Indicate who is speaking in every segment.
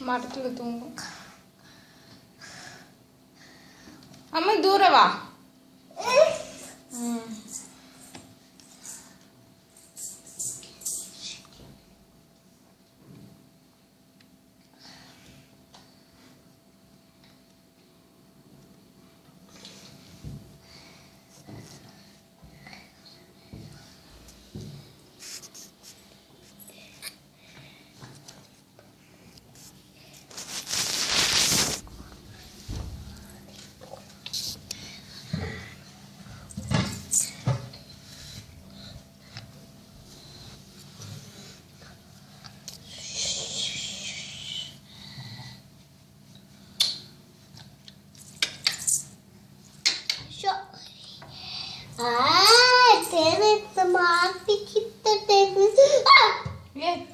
Speaker 1: மரத்தில் தூங்கும். அம்மா தூரம் வா.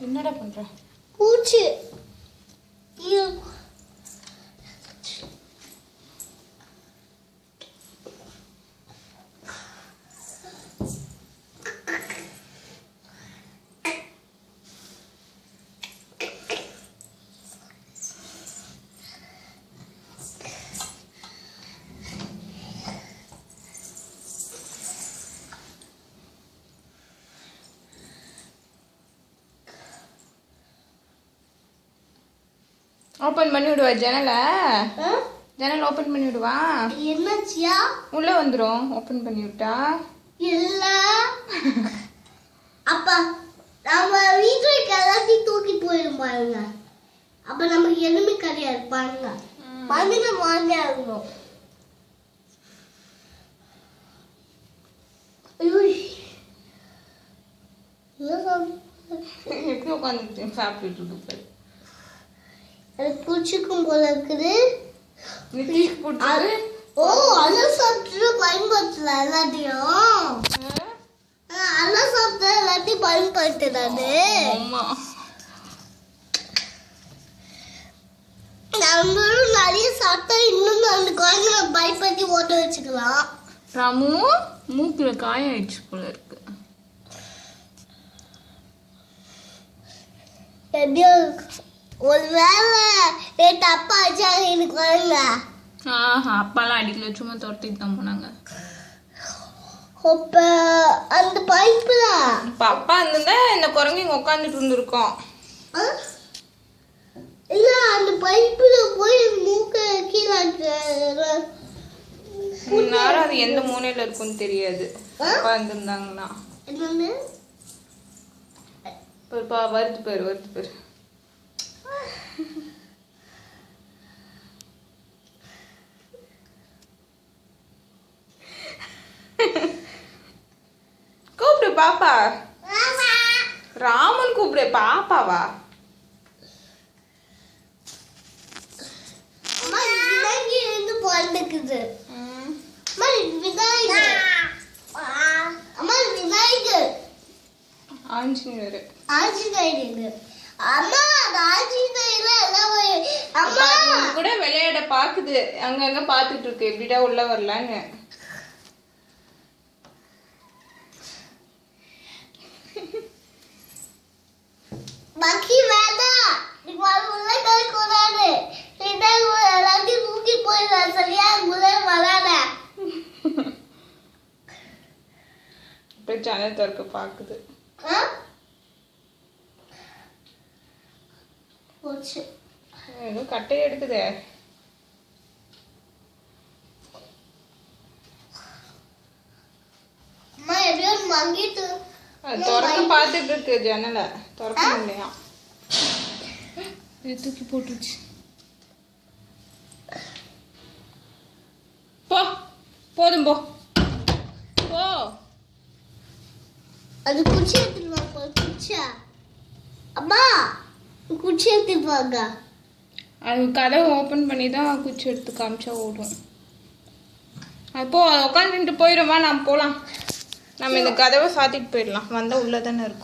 Speaker 1: என்னடா பண்ற?
Speaker 2: பூச்சி
Speaker 1: ஓபன் பண்ணி விடுவா ஜன்னலை. ஜன்னல் ஓபன் பண்ணி விடுவா.
Speaker 2: என்னாச்சியா?
Speaker 1: உள்ள வந்துரும் ஓபன் பண்ணி விட்டா.
Speaker 2: இல்ல அப்ப நம்ம வீட்டுல எல்லாத்தையும் தூக்கி போயிடும் பாருங்க. அப்ப நமக்கு எதுவுமே கிடையாது பாருங்க. மண்ணில வாங்கி ஆகணும்.
Speaker 1: எப்படி உட்காந்து சாப்பிட்டுட்டு இருக்கு?
Speaker 2: எனக்கு பிடிச்சிக்கும் போல இருக்குது. ஓ அதெல்லாம் சாப்பிட்டு பயன்படுத்தல எல்லாத்தையும். அதெல்லாம் சாப்பிட்டு எல்லாத்தையும் பயன்படுத்துறாரு. நம்மளும் நிறைய சாப்பிட்டா இன்னும் அந்த குழந்தைங்க பயன்படுத்தி ஓட்ட வச்சுக்கலாம்.
Speaker 1: ராமு மூக்குல காயம் ஆயிடுச்சு போல இருக்கு.
Speaker 2: எப்படியோ ஒரு வேலை என் அப்பா ஆச்சா எனக்கு வருங்க.
Speaker 1: அப்பாலாம் அடிக்கல, சும்மா துரத்திட்டு தான் போனாங்க.
Speaker 2: அப்ப அந்த பைப்புல
Speaker 1: இப்ப அப்பா இருந்தா இந்த குரங்கு இங்க உட்காந்துட்டு இருந்திருக்கோம்.
Speaker 2: இல்ல அந்த பைப்புல போய் மூக்க கீழே
Speaker 1: நேரம் அது எந்த மூலையில இருக்குன்னு தெரியாது. அப்பா இருந்திருந்தாங்கன்னா வருது பேரு வருது பேரு. கூப்பிடு பாப்பா. ராமன் கூப்பிடு பாப்பாவா? கூட விளையாட பாக்குது, அங்கங்க பாத்துட்டு இருக்கு எப்படிடா உள்ள வரலான்னு.
Speaker 2: பாக்கி வேண்டாம், நீ உள்ள கலக்கூடாது. எல்லாத்தையும் தூக்கி போயிடலாம் சரியா? உள்ள வராத.
Speaker 1: இப்ப ஜன்னல் திறக்க பாக்குது. கட்டையை எடுக்குதே. திறக்க பாத்துட்டு இருக்கு ஜன்னலை, திறக்க முடியா. தூக்கி போட்டுச்சு. போ போதும் போ போ.
Speaker 2: அது குச்சி எடுத்துட்டு வாங்க. குச்சா அம்மா குச்சி எடுத்துட்டு வாங்க.
Speaker 1: அது கதவை ஓப்பன் பண்ணி தான் குச்சி எடுத்து காமிச்சா ஓடும். அப்போ உட்காந்துட்டு போயிடுமா? நாம் போகலாம். நம்ம இந்த கதவை சாத்திட்டு போயிடலாம். வந்தால் உள்ளே தானே இருக்கும்.